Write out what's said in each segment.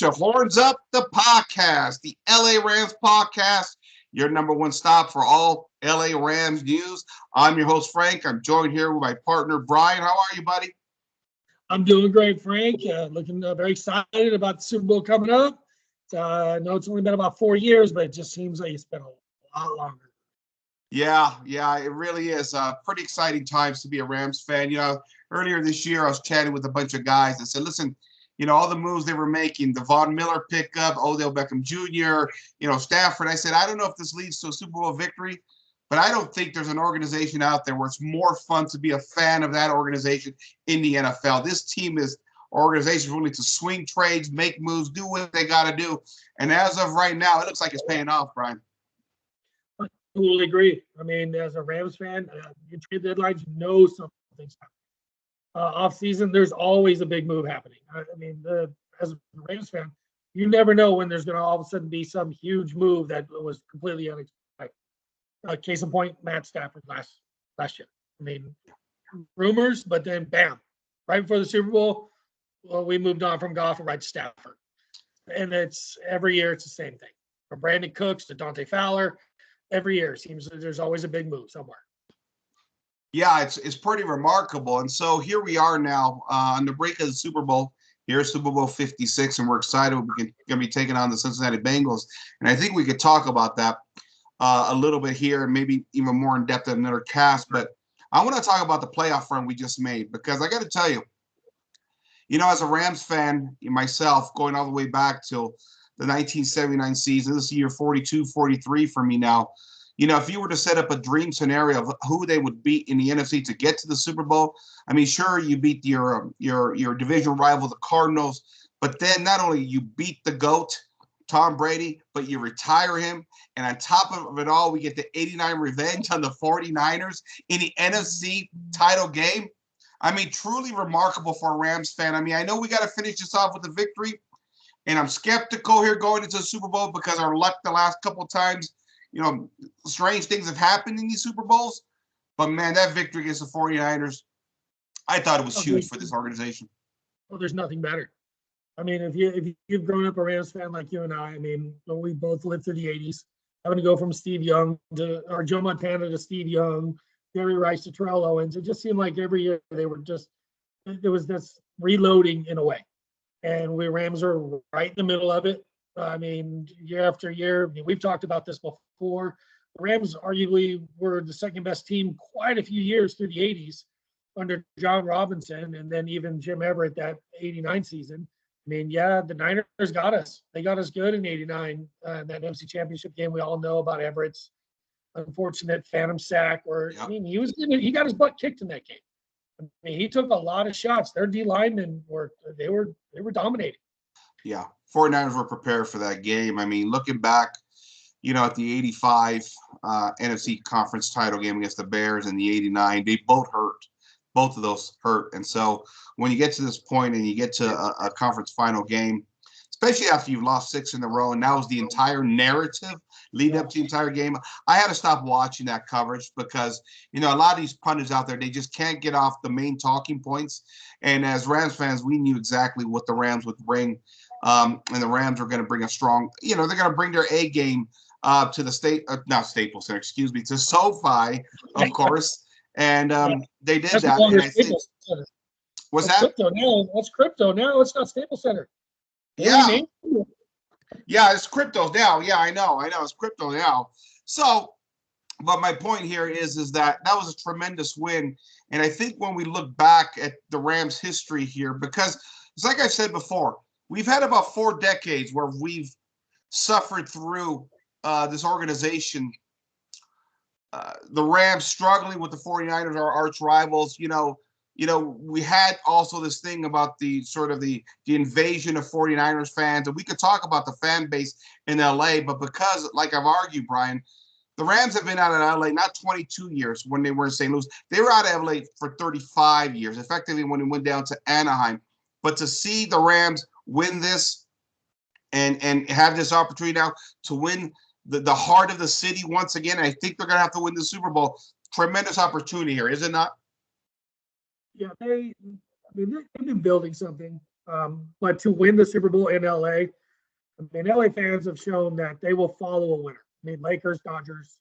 to Horns Up, the podcast, the LA Rams podcast, your number one stop for all LA Rams news. I'm your host, Frank. I'm joined here with my partner, Bryan. How are you, buddy? I'm doing great, Frank. Looking very excited about the Super Bowl coming up. I know it's only been about 4 years, but it just seems like it's been a lot longer. Yeah, it really is. Pretty exciting times to be a Rams fan. Earlier this year, I was chatting with a bunch of guys that said, listen, all the moves they were making, the Von Miller pickup, Odell Beckham Jr., Stafford. I said, I don't know if this leads to a Super Bowl victory, but I don't think there's an organization out there where it's more fun to be a fan of that organization in the NFL. This team is organization willing to swing trades, make moves, do what they got to do. And as of right now, it looks like it's paying off, Bryan. I totally agree. I mean, as a Rams fan, you trade deadlines, you know something's happening. Off season, there's always a big move happening. As a Rams fan, you never know when there's going to all of a sudden be some huge move that was completely unexpected. Case in point, Matt Stafford last year. I mean, rumors, but then bam, right before the Super Bowl, well, we moved on from Goff and right to Stafford. And it's every year it's the same thing. From Brandon Cooks to Dante Fowler, every year it seems there's always a big move somewhere. Yeah, it's pretty remarkable. And so here we are now on the break of the Super Bowl. Here's Super Bowl 56, and we're excited. We're going to be taking on the Cincinnati Bengals. And I think we could talk about that a little bit here and maybe even more in depth in another cast. But I want to talk about the playoff run we just made because I got to tell you, as a Rams fan, myself, going all the way back till the 1979 season, this is year 42, 43 for me now. If you were to set up a dream scenario of who they would beat in the NFC to get to the Super Bowl, I mean, sure, you beat your division rival, the Cardinals, but then not only you beat the GOAT, Tom Brady, but you retire him. And on top of it all, we get the 89 revenge on the 49ers in the NFC title game. I mean, truly remarkable for a Rams fan. I mean, I know we got to finish this off with a victory, and I'm skeptical here going into the Super Bowl because our luck the last couple of times, strange things have happened in these Super Bowls. But, man, that victory against the 49ers, I thought it was huge for this organization. Well, there's nothing better. I mean, if you've grown up a Rams fan like you and I mean, we both lived through the 80s, having to go from Steve Young or Joe Montana to Steve Young, Jerry Rice to Terrell Owens. It just seemed like every year there was this reloading in a way. And we Rams are right in the middle of it. I mean, year after year, we've talked about this before. The Rams arguably were the second best team quite a few years through the 80s under John Robinson and then even Jim Everett that 89 season. I mean, yeah, the Niners got us. They got us good in 89. That NFC Championship game, we all know about Everett's unfortunate phantom sack where, I mean, he got his butt kicked in that game. I mean, he took a lot of shots. Their D linemen were dominating. Yeah, 49ers were prepared for that game. I mean, looking back, at the 85 NFC Conference Title game against the Bears and the 89, they both hurt. Both of those hurt. And so when you get to this point and you get to a conference final game, especially after you've lost 6 in a row, and that was the entire narrative leading up to the entire game, I had to stop watching that coverage because, a lot of these pundits out there, they just can't get off the main talking points. And as Rams fans, we knew exactly what the Rams would bring. And the Rams are going to bring a strong, they're going to bring their A game to the not Staples Center, excuse me, to SoFi, of course. And they did That's that. And I think, what's that? Crypto now. What's crypto now? It's not Staples Center. Yeah. Yeah, it's crypto now. Yeah, I know. It's crypto now. So, but my point here is that was a tremendous win. And I think when we look back at the Rams' history here, because it's like I said before, we've had about 4 decades where we've suffered through this organization. The Rams struggling with the 49ers, our arch rivals. We had also this thing about the sort of the invasion of 49ers fans, and we could talk about the fan base in LA, but because, like I've argued, Bryan, the Rams have been out of LA not 22 years when they were in St. Louis. They were out of LA for 35 years, effectively when it went down to Anaheim. But to see the Rams win this and have this opportunity now to win the heart of the city once again, I think they're going to have to win the Super Bowl. Tremendous opportunity here, is it not? Yeah, they've been building something. But to win the Super Bowl in LA, I mean, LA fans have shown that they will follow a winner. I mean, Lakers, Dodgers,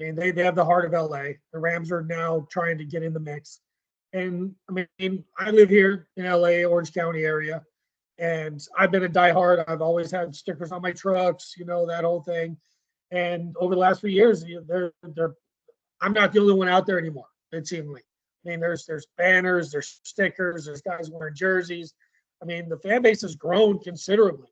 I mean, they have the heart of LA. The Rams are now trying to get in the mix. And I mean, I live here in LA, Orange County area, and I've been a diehard. I've always had stickers on my trucks, that whole thing. And over the last few years, I'm not the only one out there anymore, it seems like. I mean, there's banners, there's stickers, there's guys wearing jerseys. I mean, the fan base has grown considerably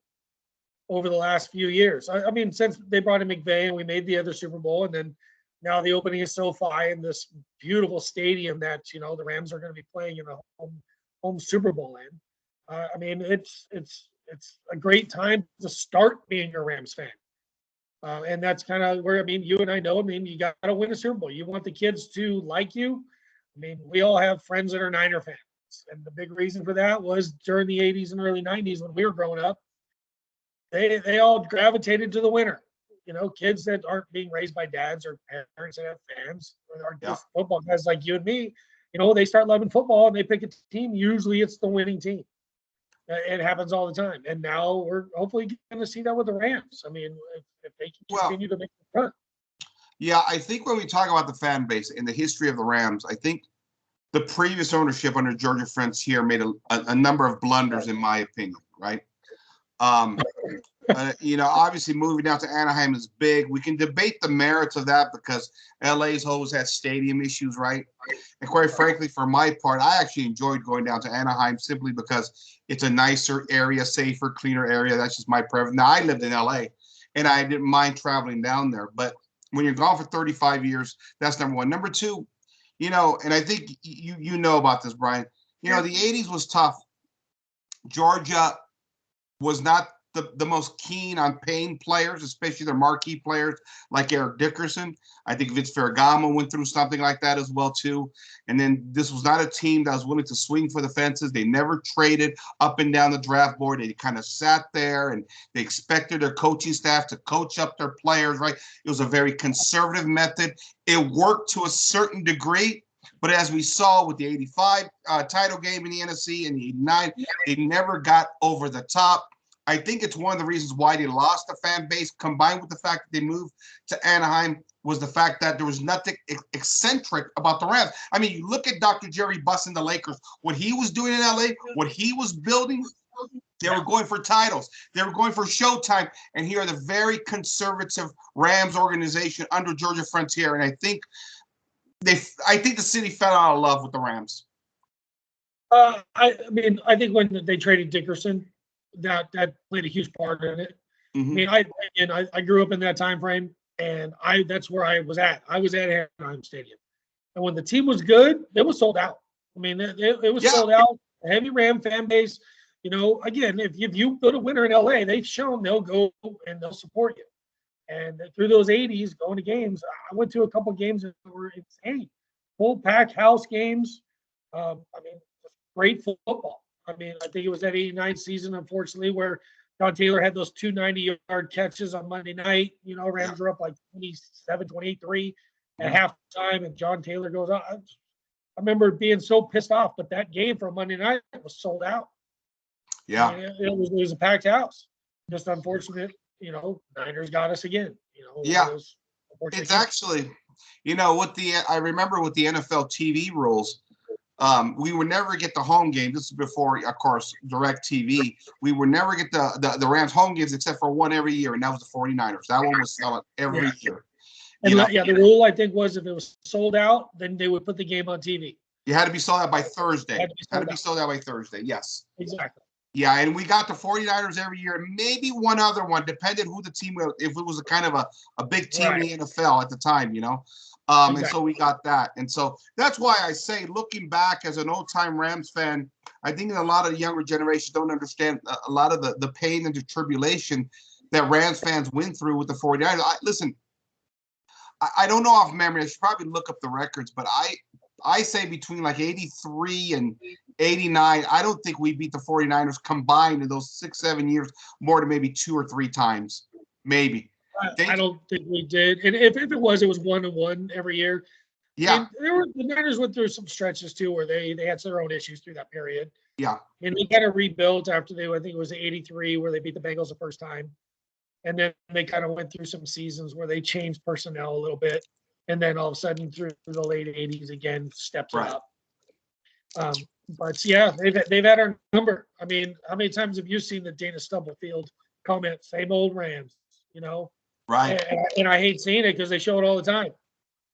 over the last few years. I mean, since they brought in McVay and we made the other Super Bowl, and then now the opening of SoFi in this beautiful stadium that the Rams are going to be playing in the home Super Bowl in. I mean, it's a great time to start being a Rams fan. And that's kind of where, I mean, you and I know, I mean, you got to win a Super Bowl. You want the kids to like you. I mean, we all have friends that are Niner fans. And the big reason for that was during the 80s and early 90s when we were growing up, they all gravitated to the winner. Kids that aren't being raised by dads or parents that have fans or just football guys like you and me, they start loving football and they pick a team. Usually it's the winning team. It happens all the time. And now we're hopefully going to see that with the Rams. I mean, if they can continue to make the run. Yeah, I think when we talk about the fan base and the history of the Rams, I think the previous ownership under Georgia Frontier made a number of blunders, in my opinion, right? Obviously moving down to Anaheim is big. We can debate the merits of that because LA's always had stadium issues, right? And quite frankly, for my part, I actually enjoyed going down to Anaheim simply because it's a nicer area, safer, cleaner area. That's just my preference. Now, I lived in LA, and I didn't mind traveling down there. But when you're gone for 35 years, that's number one. Number two, and I think you know about this, Bryan. The 80s was tough. Georgia was not the most keen on paying players, especially their marquee players like Eric Dickerson. I think Vince Ferragamo went through something like that as well, too. And then this was not a team that was willing to swing for the fences. They never traded up and down the draft board. They kind of sat there and they expected their coaching staff to coach up their players, right? It was a very conservative method. It worked to a certain degree. But as we saw with the 85 title game in the NFC and the 89, they never got over the top. I think it's one of the reasons why they lost the fan base, combined with the fact that they moved to Anaheim, was the fact that there was nothing eccentric about the Rams. I mean, you look at Dr. Jerry Buss and the Lakers, what he was doing in LA, what he was building, they were going for titles. They were going for showtime. And here are the very conservative Rams organization under Georgia Frontier. And I think the city fell out of love with the Rams. I mean, I think when they traded Dickerson, that played a huge part in it. Mm-hmm. I mean, I grew up in that time frame, and that's where I was at. I was at Anaheim Stadium, and when the team was good, it was sold out. I mean, it was sold out. A heavy Ram fan base. Again, if you put a winner in LA, they've shown they'll go and they'll support you. And through those 80s, going to games, I went to a couple of games that were insane, full pack house games. I mean, great football. I mean, I think it was that 89 season, unfortunately, where John Taylor had those 290-yard catches on Monday night. Rams were up like 27, 23 at halftime, and John Taylor goes out. I remember being so pissed off, but that game for Monday night was sold out. Yeah. I mean, it was a packed house. Just unfortunate, Niners got us again. Yeah. It's actually, I remember with the NFL TV rules, we would never get the home game. This is before, of course, direct TV. We would never get the Rams home games except for one every year, and that was the 49ers. That one was selling every year. And the rule, I think, was if it was sold out, then they would put the game on TV. You had to be sold out by Thursday. Had to be sold out by Thursday, yes. Exactly. Yeah, and we got the 49ers every year, maybe one other one, depended who the team was, if it was a kind of a big team in the NFL at the time, Exactly. And so we got that. And so that's why I say, looking back as an old-time Rams fan, I think a lot of the younger generations don't understand a lot of the pain and the tribulation that Rams fans went through with the 49ers. Listen, I don't know off memory. I should probably look up the records, but I say between like 83 and 89, I don't think we beat the 49ers combined in those 6-7 years more than maybe 2 or 3 times, maybe. I don't think we did. And if it was 1-1 every year. Yeah. And the Niners went through some stretches too where they had their own issues through that period. Yeah. And they kind of rebuilt after I think it was '83 where they beat the Bengals the first time. And then they kind of went through some seasons where they changed personnel a little bit. And then all of a sudden through the late '80s again, stepped it Right. up. But yeah, they've had our number. I mean, how many times have you seen the Dana Stubblefield comment, same old Rams, you know? Right. And I hate seeing it because they show it all the time.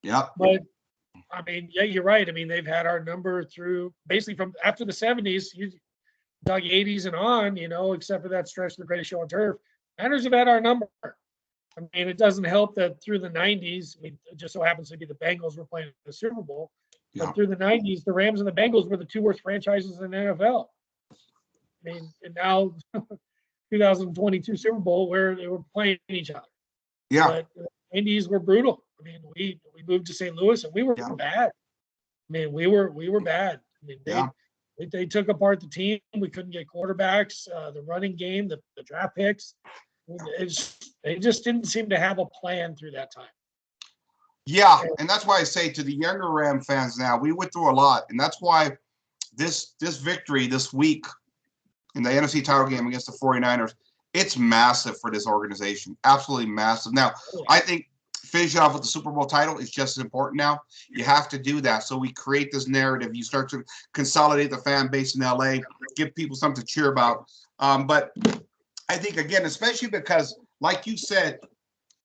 Yep. But I mean, yeah, you're right. I mean, they've had our number through basically from after the '70s, dug '80s and on, you know, except for that stretch of the Greatest Show on Turf. Niners have had our number. I mean, it doesn't help that through the '90s, I mean, it just so happens to be the Bengals were playing the Super Bowl. But Yeah. through the '90s, the Rams and the Bengals were the two worst franchises in the NFL. I mean, and now 2022 Super Bowl where they were playing each other. Yeah. But the '90s were brutal. I mean, we moved to St. Louis and we were Yeah. bad. I mean, we were bad. I mean, Yeah. they took apart the team. We couldn't get quarterbacks, the running game, the draft picks. They just didn't seem to have a plan through that time. Yeah, and that's why I say to the younger Ram fans now, we went through a lot, and that's why this victory this week in the NFC title game against the 49ers, it's massive for this organization. Absolutely massive. Now, I think finishing off with the Super Bowl title is just as important now. You have to do that. So we create this narrative. You start to consolidate the fan base in LA, give people something to cheer about. But I think, again, especially because, like you said,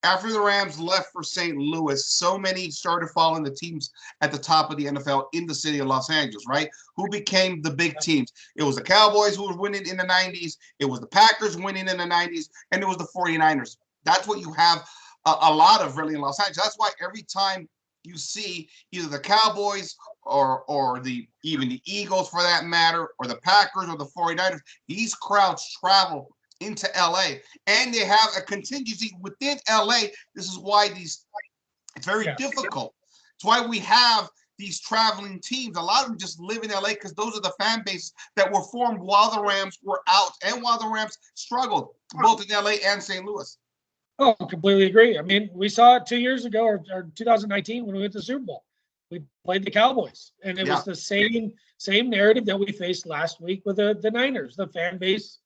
after the Rams left for St. Louis, so many started following the teams at the top of the NFL in the city of Los Angeles, right? Who became the big teams? It was the Cowboys who were winning in the 90s. It was the Packers winning in the 90s. And it was the 49ers. That's what you have a lot of really in Los Angeles. That's why every time you see either the Cowboys or even the Eagles for that matter, or the Packers or the 49ers, these crowds travel into LA, and they have a contingency within LA. This is why it's very difficult. It's why we have these traveling teams. A lot of them just live in LA because those are the fan bases that were formed while the Rams were out and while the Rams struggled, both in LA and St. Louis. Oh, completely agree. I mean, we saw it 2 years ago or 2019 when we went to the Super Bowl. We played the Cowboys, and it was the same narrative that we faced last week with the Niners. The fan base,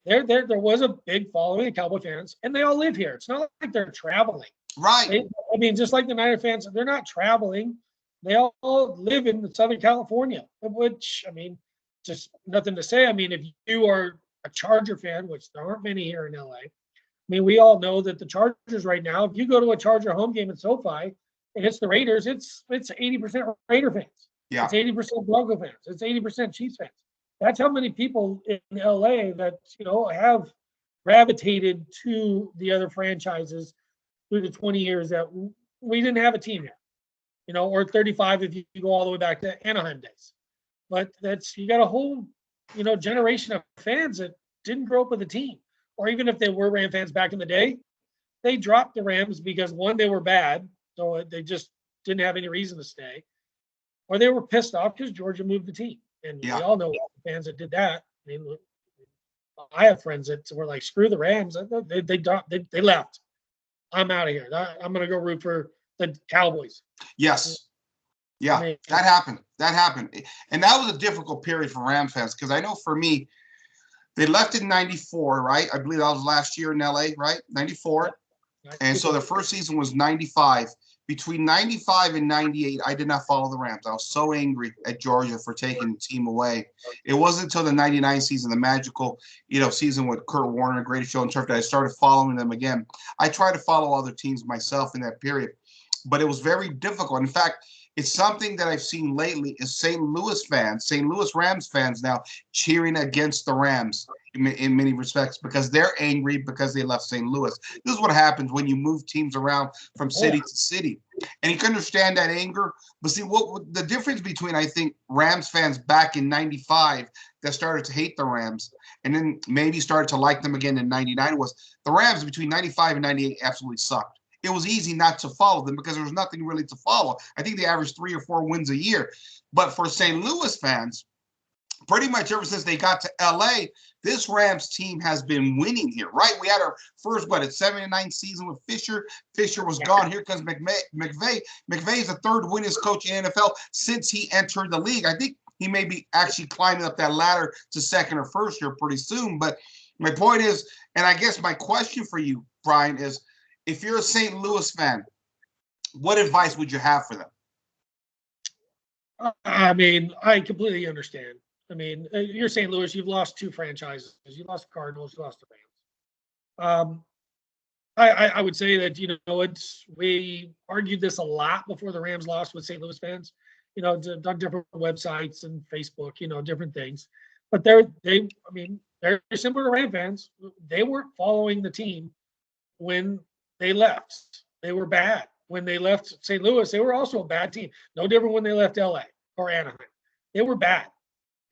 there was a big following of Cowboy fans, and they all live here. It's not like they're traveling. Right. I mean, just like the Niner fans, they're not traveling. They all live in Southern California, which, I mean, just nothing to say. I mean, if you are a Charger fan, which there aren't many here in LA, I mean, we all know that the Chargers right now, if you go to a Charger home game at SoFi and it's the Raiders, it's 80% Raider fans. Yeah. It's 80% Bronco fans. It's 80% Chiefs fans. That's how many people in LA that, you know, have gravitated to the other franchises through the 20 years that we didn't have a team here, you know, or 35 if you go all the way back to Anaheim days. But you got a whole, you know, generation of fans that didn't grow up with a team. Or even if they were Ram fans back in the day, they dropped the Rams because, one, they were bad, so they just didn't have any reason to stay. Or they were pissed off because Georgia moved the team. And we all know fans that did that. I mean, I have friends that were like, screw the Rams. They left. I'm out of here. I'm going to go root for the Cowboys. Yes. Yeah, I mean, that happened. That happened. And that was a difficult period for Rams fans because I know for me, they left in 94, right? I believe that was last year in LA, right? 94. And so their first season was 95. Between 95 and 98, I did not follow the Rams. I was so angry at Georgia for taking the team away. It wasn't until the 99 season, the magical, you know, season with Kurt Warner, Greatest Show on Turf, that I started following them again. I tried to follow other teams myself in that period, but it was very difficult. In fact, it's something that I've seen lately is St. Louis Rams fans now cheering against the Rams in many respects because they're angry because they left St. Louis. This is what happens when you move teams around from city to city. And you can understand that anger. But see, what the difference between, I think, Rams fans back in 95 that started to hate the Rams and then maybe started to like them again in 99 was the Rams between 95 and 98 absolutely sucked. It was easy not to follow them because there was nothing really to follow. I think they averaged 3 or 4 wins a year. But for St. Louis fans, pretty much ever since they got to LA, this Rams team has been winning here, right? We had our first, 7-9 season with Fisher. Fisher was gone. Here comes McVay. McVay is the third winningest coach in NFL since he entered the league. I think he may be actually climbing up that ladder to second or first here pretty soon. But my point is, and I guess my question for you, Bryan, is if you're a St. Louis fan, what advice would you have for them? I mean, I completely understand. I mean, you're St. Louis. You've lost two franchises. You lost the Cardinals. You lost the Rams. I would say that we argued this a lot before the Rams lost with St. Louis fans. On different websites and Facebook. Different things. But they're similar to Ram fans. They weren't following the team when they left. They were bad. When they left St. Louis, they were also a bad team. No different when they left LA or Anaheim. They were bad.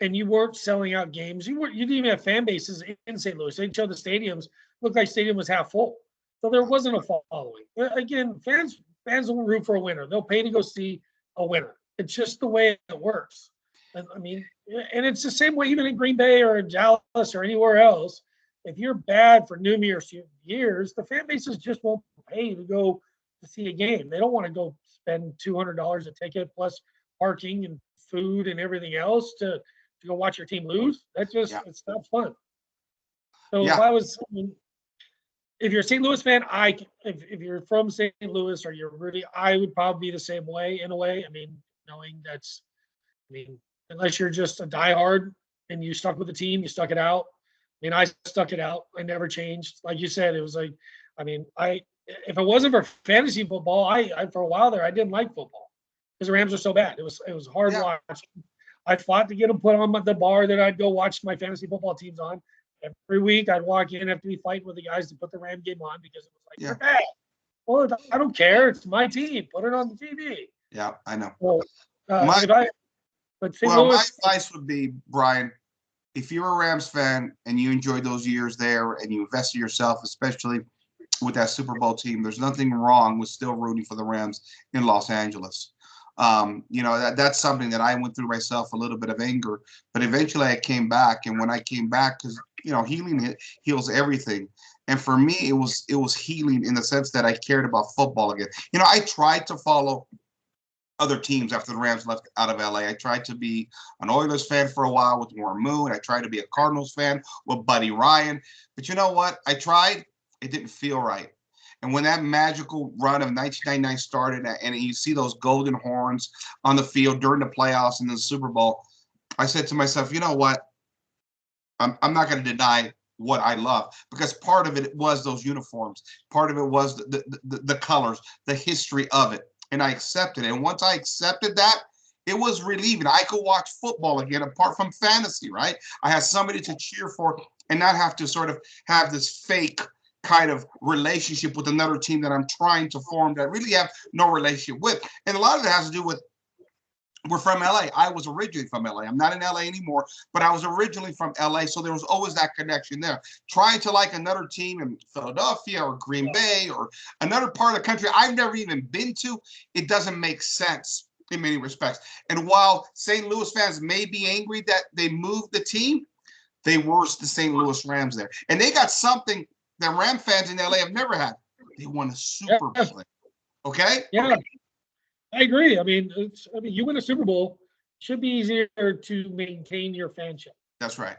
And you weren't selling out games. You didn't even have fan bases in St. Louis. They'd show the stadiums, looked like stadium was half full. So there wasn't a following. Again, fans will root for a winner. They'll pay to go see a winner. It's just the way it works. And it's the same way even in Green Bay or in Dallas or anywhere else. If you're bad for numerous years, the fan bases just won't pay to go to see a game. They don't want to go spend $200 a ticket plus parking and food and everything else to go watch your team lose. It's not fun. So if you're a St. Louis fan, if you're from St. Louis or you're really, I would probably be the same way in a way. Knowing unless you're just a diehard and you stuck with the team, you stuck it out. I stuck it out. I never changed. Like you said, it was like, if it wasn't for fantasy football, I for a while there, I didn't like football because the Rams are so bad. It was hard watching. I fought to get them put on the bar that I'd go watch my fantasy football teams on. Every week I'd walk in after we fight with the guys to put the Ram game on because it was like, they're bad. Well, I don't care. It's my team. Put it on the TV. Yeah, I know. Well, my Louis, advice would be, Bryan, if you're a Rams fan and you enjoyed those years there and you invested yourself, especially with that Super Bowl team, there's nothing wrong with still rooting for the Rams in Los Angeles. That's something that I went through myself, a little bit of anger, but eventually I came back. And when I came back, because healing heals everything. And for me, it was healing in the sense that I cared about football again. I tried to follow other teams after the Rams left out of LA. I tried to be an Oilers fan for a while with Warren Moon. I tried to be a Cardinals fan with Buddy Ryan. But you know what? I tried. It didn't feel right. And when that magical run of 1999 started and you see those golden horns on the field during the playoffs and the Super Bowl, I said to myself, you know what? I'm not going to deny what I love, because part of it was those uniforms. Part of it was the colors, the history of it. And I accepted it. And once I accepted that, it was relieving. I could watch football again, apart from fantasy, right? I had somebody to cheer for and not have to sort of have this fake kind of relationship with another team that I'm trying to form that I really have no relationship with. And a lot of it has to do with, we're from LA. I was originally from LA. I'm not in LA anymore, but I was originally from LA. So there was always that connection there. Trying to like another team in Philadelphia or Green Bay or another part of the country I've never even been to, it doesn't make sense in many respects. And while St. Louis fans may be angry that they moved the team, they were the St. Louis Rams there. And they got something that Ram fans in LA have never had. They won a Super Bowl. Okay? Yeah. I agree. You win a Super Bowl, it should be easier to maintain your fanship. That's right.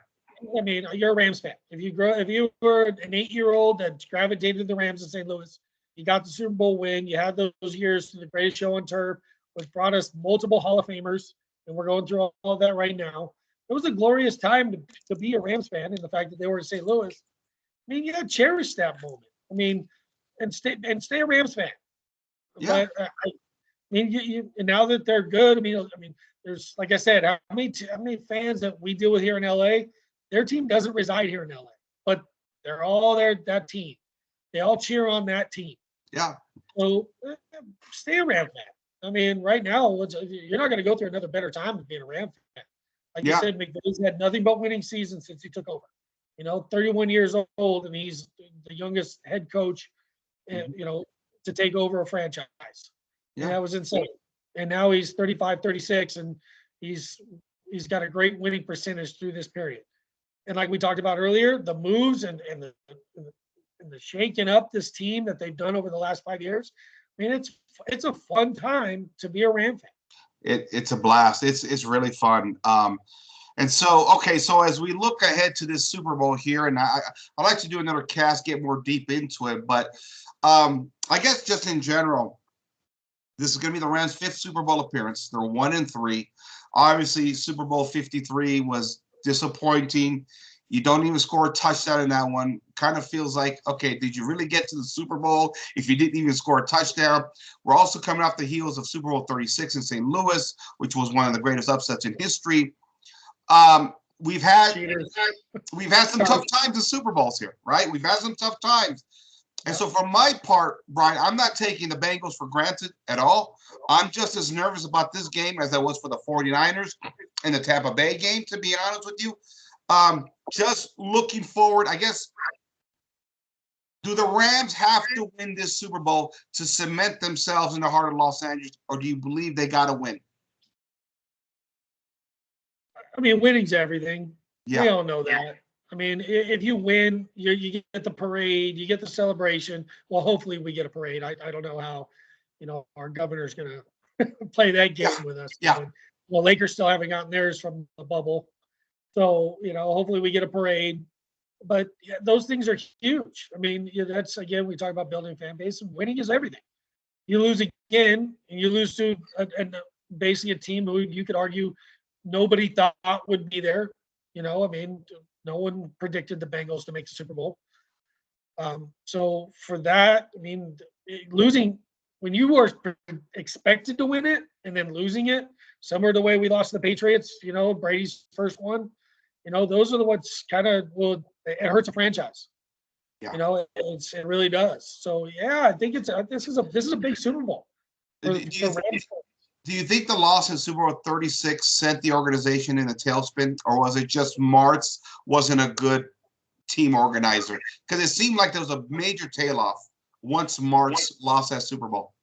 You're a Rams fan. If you were an 8-year-old that gravitated to the Rams in St. Louis, you got the Super Bowl win. You had those years to the greatest show on turf, which brought us multiple Hall of Famers, and we're going through all of that right now. It was a glorious time to be a Rams fan, and the fact that they were in St. Louis. You got to cherish that moment. And stay a Rams fan. Yeah. But and now that they're good, there's, like I said, how many fans that we deal with here in LA, their team doesn't reside here in LA, but they're all that team. They all cheer on that team. Yeah. So stay a Ram fan. Right now, you're not going to go through another better time than being a Ram fan. Like you said, McVay's had nothing but winning seasons since he took over. 31 years old, and he's the youngest head coach, to take over a franchise. Yeah. And that was insane. And now he's 35, 36, and he's got a great winning percentage through this period. And like we talked about earlier, the moves and the shaking up this team that they've done over the last 5 years, it's a fun time to be a Ram fan. It's a blast. It's really fun. And so, okay, so as we look ahead to this Super Bowl here, and I like to do another cast, get more deep into it, but I guess just in general, this is going to be the Rams' 5th Super Bowl appearance. They're 1-3. Obviously, Super Bowl 53 was disappointing. You don't even score a touchdown in that one. Kind of feels like, okay, did you really get to the Super Bowl if you didn't even score a touchdown? We're also coming off the heels of Super Bowl 36 in St. Louis, which was one of the greatest upsets in history. We've had some tough times in Super Bowls here, right? We've had some tough times. And so for my part, Bryan, I'm not taking the Bengals for granted at all. I'm just as nervous about this game as I was for the 49ers and the Tampa Bay game, to be honest with you. Just looking forward, I guess, do the Rams have to win this Super Bowl to cement themselves in the heart of Los Angeles, or do you believe they got to win? I mean, winning's everything. Yeah. We all know that. I mean, if you win, you get the parade, you get the celebration. Well, hopefully we get a parade. I don't know how, our governor's going to play that game with us. Yeah. Well, Lakers still haven't gotten theirs from the bubble. So, hopefully we get a parade. But yeah, those things are huge. I mean, that's, again, we talk about building a fan base, and winning is everything. You lose again, and you lose to basically a team who you could argue nobody thought would be there. I mean, no one predicted the Bengals to make the Super Bowl. So for that, I mean, losing when you were expected to win it and then losing it, similar to the way we lost to the Patriots, Brady's first one, those are the ones kind of it hurts a franchise. Yeah. It really does. So yeah, I think this is a big Super Bowl. Do you think the loss in Super Bowl 36 sent the organization in a tailspin, or was it just Martz wasn't a good team organizer? Because it seemed like there was a major tail off once Martz lost that Super Bowl.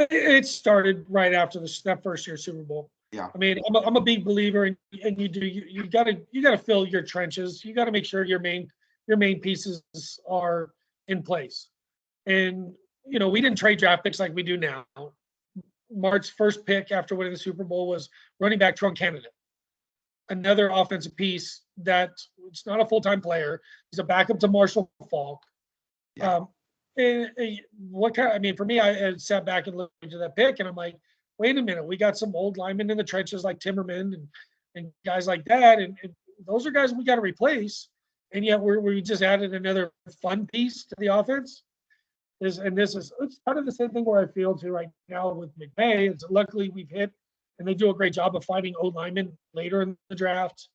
It started right after that first year Super Bowl. Yeah. I mean, I'm a big believer in, and you gotta fill your trenches. You gotta make sure your main pieces are in place. And we didn't trade draft picks like we do now. Mart's first pick after winning the Super Bowl was running back Trunk Canada, another offensive piece that it's not a full-time player. He's a backup to Marshall Faulk. Yeah. For me, I had sat back and looked into that pick, and I'm like, wait a minute, we got some old linemen in the trenches like Timmerman and guys like that, and those are guys we got to replace, and yet we just added another fun piece to the offense. It's kind of the same thing where I feel too right now with McVay. It's luckily we've hit, and they do a great job of finding old linemen later in the draft.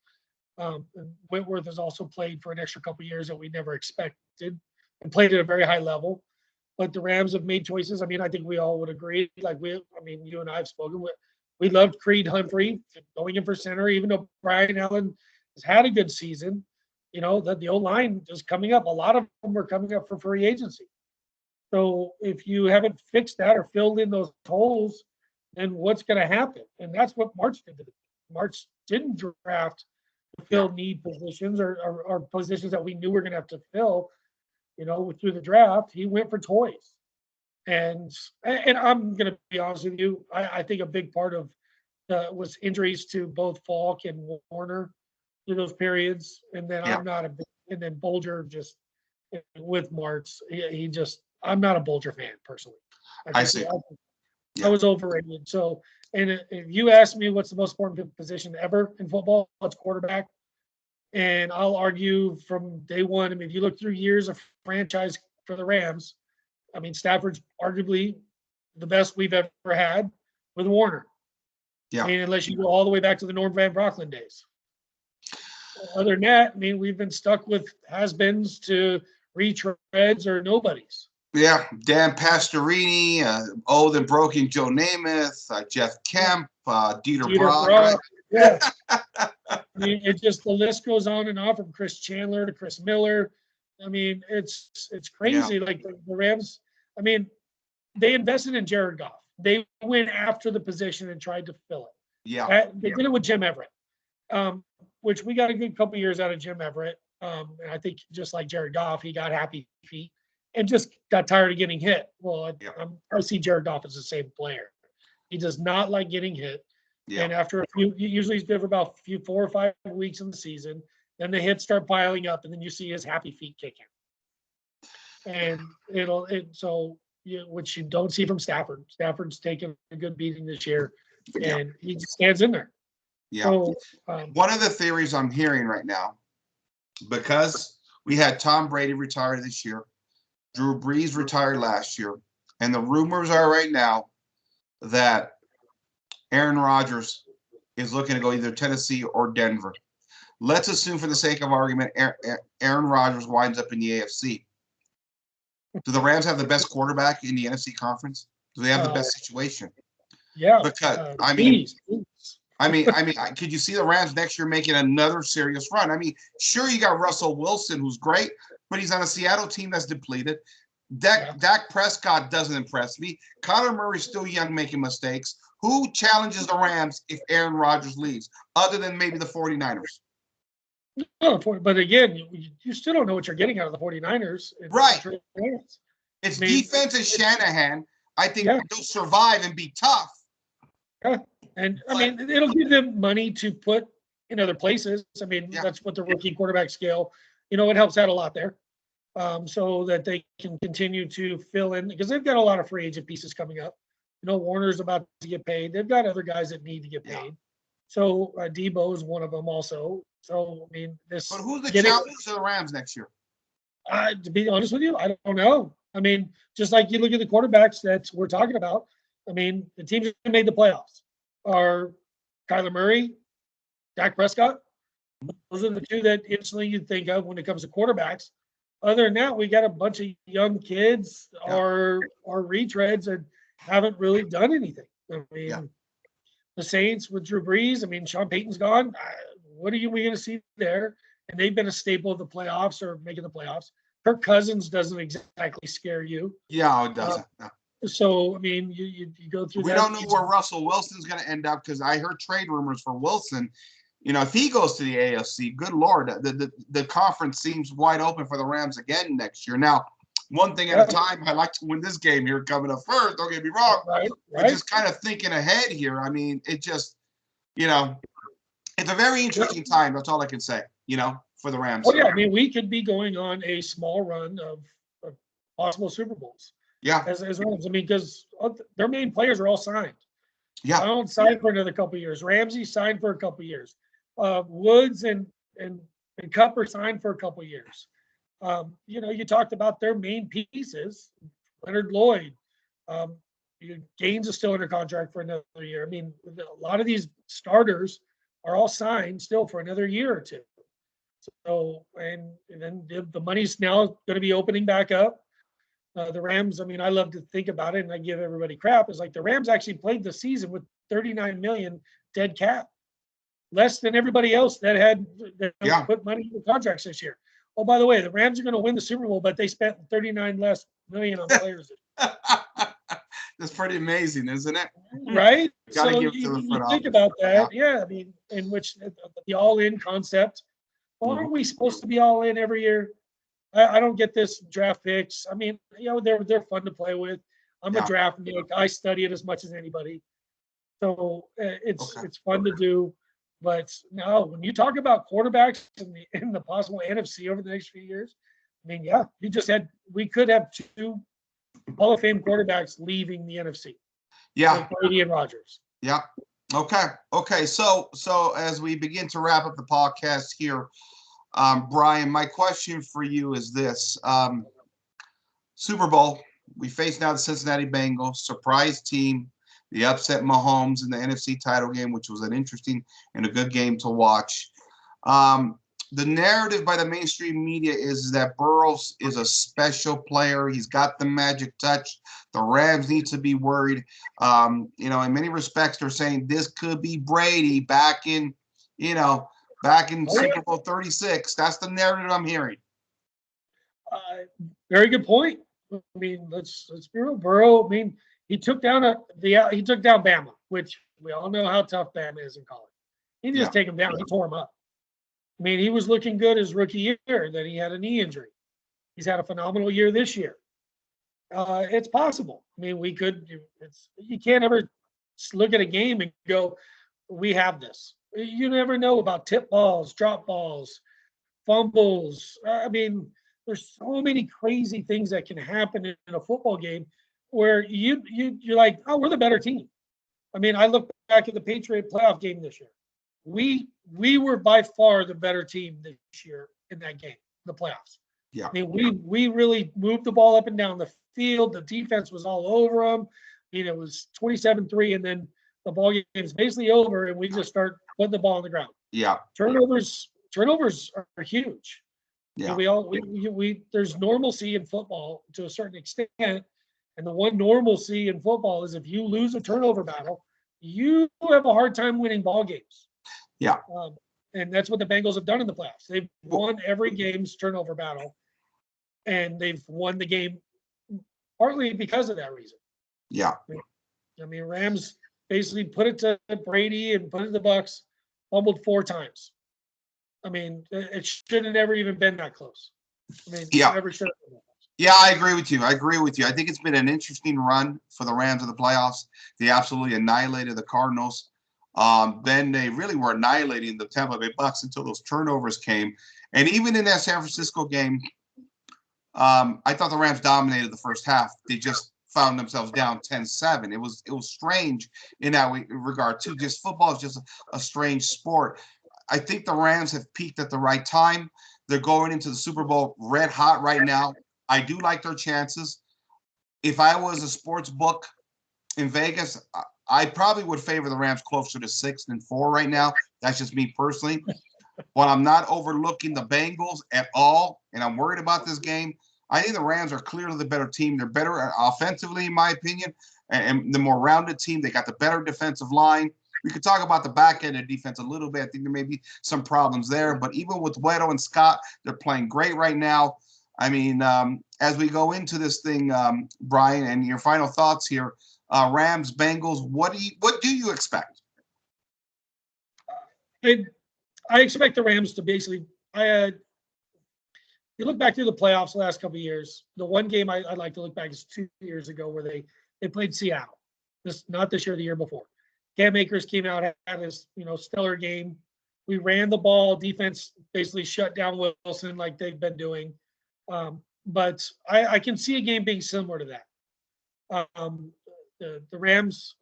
And Whitworth has also played for an extra couple of years that we never expected, and played at a very high level. But the Rams have made choices. I mean, I think we all would agree. You and I have spoken with. We loved Creed Humphrey going in for center, even though Bryan Allen has had a good season. That the old line is coming up. A lot of them are coming up for free agency. So if you haven't fixed that or filled in those holes, then what's going to happen? And that's what Martz did. Martz didn't draft to fill need positions or positions that we knew we're going to have to fill, through the draft. He went for toys. And I'm going to be honest with you. I think a big part of was injuries to both Falk and Warner through those periods. And then and then Bolger just with Martz, he just, I'm not a Bolger fan personally. I see. I was overrated. So, and if you ask me what's the most important position ever in football, it's quarterback. And I'll argue from day one. I mean, if you look through years of franchise for the Rams, I mean, Stafford's arguably the best we've ever had with Warner. Yeah. I mean, unless you go all the way back to the Norm Van Brocklin days. Other than that, I mean, we've been stuck with has-beens to retreads or nobodies. Yeah, Dan Pastorini, old and broken Joe Namath, Jeff Kemp, Dieter Brock. Right? Yeah. I mean, the list goes on and on from Chris Chandler to Chris Miller. I mean, it's crazy. Yeah. Like the Rams, I mean, they invested in Jared Goff. They went after the position and tried to fill it. Yeah. They did it with Jim Everett, which we got a good couple years out of Jim Everett. And I think just like Jared Goff, he got happy feet and just got tired of getting hit. Well, I see Jared Goff as the same player. He does not like getting hit. Yeah. And after usually he's good for about 4 or 5 weeks in the season. Then the hits start piling up, and then you see his happy feet kicking. And which you don't see from Stafford. Stafford's taken a good beating this year, and he just stands in there. Yeah. So, one of the theories I'm hearing right now, because we had Tom Brady retire this year, Drew Brees retired last year, and the rumors are right now that Aaron Rodgers is looking to go either Tennessee or Denver. Let's assume, for the sake of argument, Aaron Rodgers winds up in the AFC. Do the Rams have the best quarterback in the NFC Conference? Do they have the best situation? Yeah. Because Please. could you see the Rams next year making another serious run? I mean, sure, you got Russell Wilson, who's great, but he's on a Seattle team that's depleted. Dak Prescott doesn't impress me. Kyler Murray's still young, making mistakes. Who challenges the Rams if Aaron Rodgers leaves, other than maybe the 49ers? No, but again, you still don't know what you're getting out of the 49ers. Right. It's defense and Shanahan. I think they'll survive and be tough. Yeah. And it'll give them money to put in other places. That's what the rookie quarterback scale, it helps out a lot there. So that they can continue to fill in, because they've got a lot of free agent pieces coming up. Warner's about to get paid. They've got other guys that need to get paid. So Debo is one of them also. So But who's the challenge to the Rams next year? To be honest with you, I don't know. Just like you look at the quarterbacks that we're talking about. The teams that made the playoffs are Kyler Murray, Dak Prescott. Those are the two that instantly you think of when it comes to quarterbacks. Other than that, we got a bunch of young kids or retreads that haven't really done anything. The Saints with Drew Brees. Sean Payton's gone. What are we going to see there? And they've been a staple of the playoffs or making the playoffs. Kirk Cousins doesn't exactly scare you. Yeah, it doesn't. No. So, you go through we don't know where Russell Wilson's going to end up, because I heard trade rumors for Wilson. If he goes to the AFC, good Lord, the conference seems wide open for the Rams again next year. Now, one thing at a time, I like to win this game here coming up first. Don't get me wrong. Right. But just kind of thinking ahead here. It just, it's a very interesting time. That's all I can say, for the Rams. Oh, yeah. We could be going on a small run of possible Super Bowls. Yeah. As Rams. because their main players are all signed. Yeah. Donald signed for another couple of years. Ramsey signed for a couple of years. Woods and Cup are signed for a couple of years. You talked about their main pieces. Leonard Lloyd. Gaines is still under contract for another year. A lot of these starters are all signed still for another year or two. So, and then the money's now going to be opening back up. The Rams, I love to think about it, and I give everybody crap. It's like the Rams actually played the season with $39 million dead cap, less than everybody else that put money in the contracts this year. Oh, by the way, the Rams are going to win the Super Bowl, but they spent $39 less million on players. That's pretty amazing, isn't it? Right? Gotta so give you think about that. Yeah. In which the all-in concept. Well, aren't we supposed to be all in every year? I don't get this draft picks. They're fun to play with. I'm a draft nerd. I study it as much as anybody. So it's fun to do. But now, when you talk about quarterbacks in the possible NFC over the next few years, we could have 2 Hall of Fame quarterbacks leaving the NFC. Yeah. Like Brady and Rodgers. Yeah. Okay. So as we begin to wrap up the podcast here, Bryan, my question for you is this. Super Bowl, we face now the Cincinnati Bengals, surprise team. The upset Mahomes in the NFC title game, which was an interesting and a good game to watch. The narrative by the mainstream media is that Burrows is a special player. He's got the magic touch. The Rams need to be worried. In many respects, they're saying this could be Brady back in Super Bowl 36. That's the narrative I'm hearing. Very good point. Let's be real. Burrow, he took down Bama, which we all know how tough Bama is in college. He didn't just take him down; he tore him up. He was looking good his rookie year. Then he had a knee injury. He's had a phenomenal year this year. It's possible. You can't ever look at a game and go, we have this. You never know about tip balls, drop balls, fumbles. I mean, there's so many crazy things that can happen in a football game where you're like, oh, we're the better team. I mean, I look back at the Patriot playoff game this year. We were by far the better team this year in that game, the playoffs. Yeah. I mean, we really moved the ball up and down the field. The defense was all over them. I mean, it was 27-3, and then the ball game is basically over, and we just start putting the ball on the ground. Yeah. Turnovers are huge. Yeah. We there's normalcy in football to a certain extent, and the one normalcy in football is if you lose a turnover battle, you have a hard time winning ball games. Yeah. And that's what the Bengals have done in the playoffs. They've won every game's turnover battle, and they've won the game partly because of that reason. Yeah. I mean, Rams basically put it to Brady and put it to the Bucks, fumbled 4 times. I mean, it should have never even been that close. I mean, yeah. Never should have been that close. Yeah, I agree with you. I think it's been an interesting run for the Rams in the playoffs. They absolutely annihilated the Cardinals. Then they really were annihilating the Tampa Bay Bucks until those turnovers came. And even in that San Francisco game, I thought the Rams dominated the first half. They just found themselves down 10-7. It was strange in that regard too. Just football is just a strange sport. I think the Rams have peaked at the right time. They're going into the Super Bowl red hot right now. I do like their chances. If I was a sports book in Vegas, I probably would favor the Rams closer to 6-4 right now. That's just me personally. But I'm not overlooking the Bengals at all, and I'm worried about this game. I think the Rams are clearly the better team. They're better offensively, in my opinion, and the more rounded team. They got the better defensive line. We could talk about the back end of defense a little bit. I think there may be some problems there. But even with Weddle and Scott, they're playing great right now. I mean, as we go into this thing, Bryan, and your final thoughts here, Rams, Bengals, what do you expect? I expect the Rams to basically you look back through the playoffs the last couple of years. The one game I'd like to look back is 2 years ago where they played Seattle. Not this year, the year before. Cam Akers came out, had his stellar game. We ran the ball. Defense basically shut down Wilson like they've been doing. But I can see a game being similar to that. The Rams,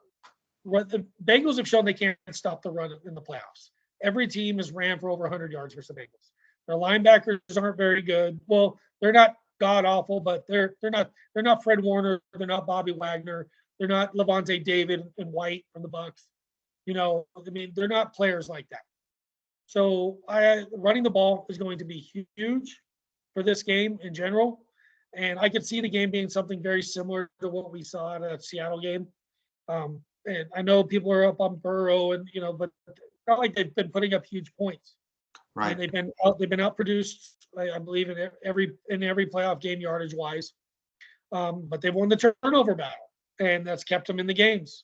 the Bengals have shown they can't stop the run in the playoffs. Every team has ran for over 100 yards versus the Bengals. Their linebackers aren't very good. Well, they're not god awful, but they're not Fred Warner. They're not Bobby Wagner. They're not Levante David and White from the Bucks. I mean, they're not players like that. So running the ball is going to be huge for this game in general. And I could see the game being something very similar to what we saw at a Seattle game. And I know people are up on Burrow but it's not like they've been putting up huge points. Right. And they've been outproduced, I believe, in every playoff game yardage wise. But they won the turnover battle, and that's kept them in the games.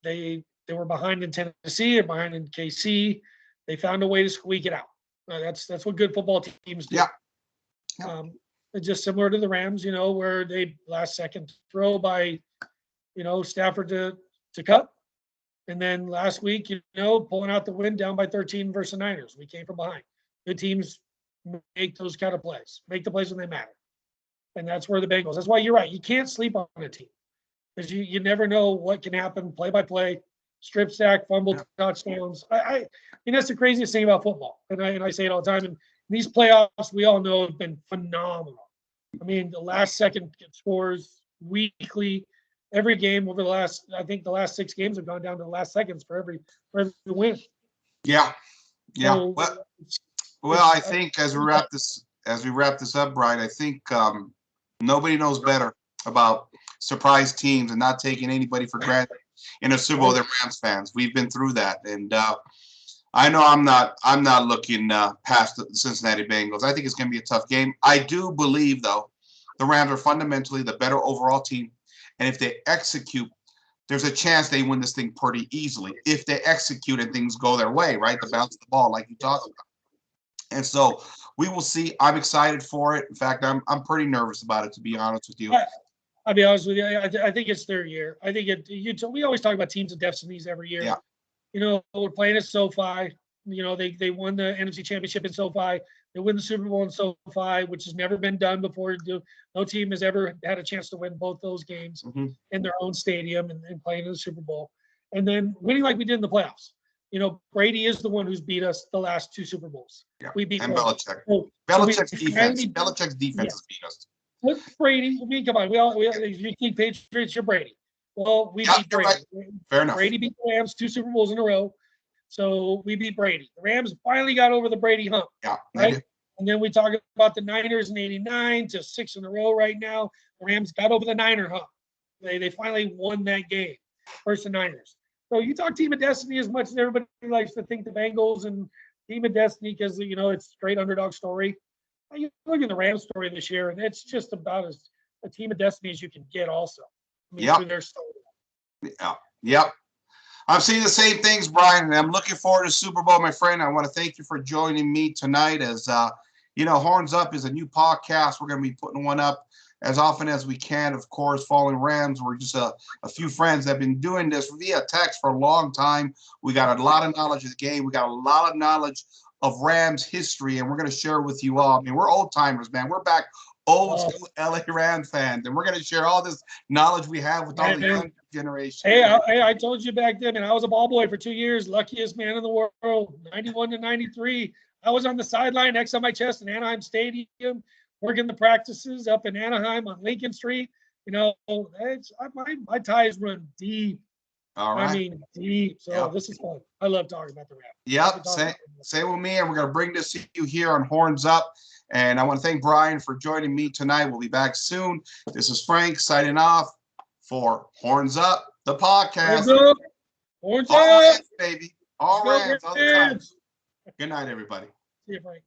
They were behind in Tennessee and behind in KC. They found a way to squeak it out. That's what good football teams do. Yeah. It's just similar to the Rams, where they last second throw by, Stafford to Cup. And then last week, pulling out the win down by 13 versus the Niners. We came from behind. Good teams make those kind of plays, make the plays when they matter. And that's where the Bengals. That's why you're right. You can't sleep on a team because you never know what can happen play by play, strip sack, fumble, touchdowns. I mean, that's the craziest thing about football. And I say it all the time. And these playoffs, we all know, have been phenomenal. I mean, the last second scores weekly. Every game over the last 6 games have gone down to the last seconds for every win. Yeah. So, well, I think as we wrap this up, Bryan, I think nobody knows better about surprise teams and not taking anybody for granted in a Super Bowl. They're Rams fans. We've been through that, and I know I'm not looking past the Cincinnati Bengals. I think it's going to be a tough game. I do believe, though, the Rams are fundamentally the better overall team. And if they execute, there's a chance they win this thing pretty easily. If they execute and things go their way, right? To bounce the ball like you talked about. And so we will see. I'm excited for it. In fact, I'm pretty nervous about it, to be honest with you. I'll be honest with you. I think it's their year. I think we always talk about teams of destinies every year. Yeah. You know, we're playing at SoFi. You know, they won the NFC Championship in SoFi. They win the Super Bowl in SoFi, which has never been done before. No team has ever had a chance to win both those games in their own stadium and playing in the Super Bowl. And then winning like we did in the playoffs. You know, Brady is the one who's beat us the last 2 Super Bowls. Yeah. We beat and Brady. Belichick. So Belichick's we defense. finally- Belichick's defense has beat us. With Brady, I mean, come on. If you think Patriots, you're Brady. Well, we beat you're Brady. right. Fair enough. Brady beat the Rams 2 Super Bowls in a row. So we beat Brady. The Rams finally got over the Brady hump. Yeah. Right. And then we talk about the Niners in '89 to 6 in a row right now. The Rams got over the Niner hump. They finally won that game versus the Niners. So you talk team of destiny as much as everybody likes to think the Bengals and team of destiny because, you know, it's a straight underdog story. You look at the Rams story this year, and it's just about as a team of destiny as you can get also. I mean, through their story. Yeah. Yep. I'm seeing the same things, Bryan, and I'm looking forward to Super Bowl, my friend. I want to thank you for joining me tonight. As you know, Horns Up is a new podcast. We're going to be putting one up as often as we can, of course, following Rams. We're just a few friends that have been doing this via text for a long time. We got a lot of knowledge of the game. We got a lot of knowledge of Rams history, and we're going to share with you all. I mean, we're old timers, man. We're back old school LA Rams fans, and we're going to share all this knowledge we have with all the young generation. Hey, I told you back then, and I was a ball boy for 2 years, luckiest man in the world, 91 to 93. I was on the sideline, X on my chest in Anaheim Stadium, working the practices up in Anaheim on Lincoln Street. You know, my ties run deep. All right. I mean, deep. So this is fun. I love talking about the Rams. Yep. Say with me, and we're going to bring this to you here on Horns Up. And I want to thank Bryan for joining me tonight. We'll be back soon. This is Frank signing off for Horns Up, the podcast. Horns All Up, Rams, baby. All Rams all the time. Good night, everybody. See you, Frank.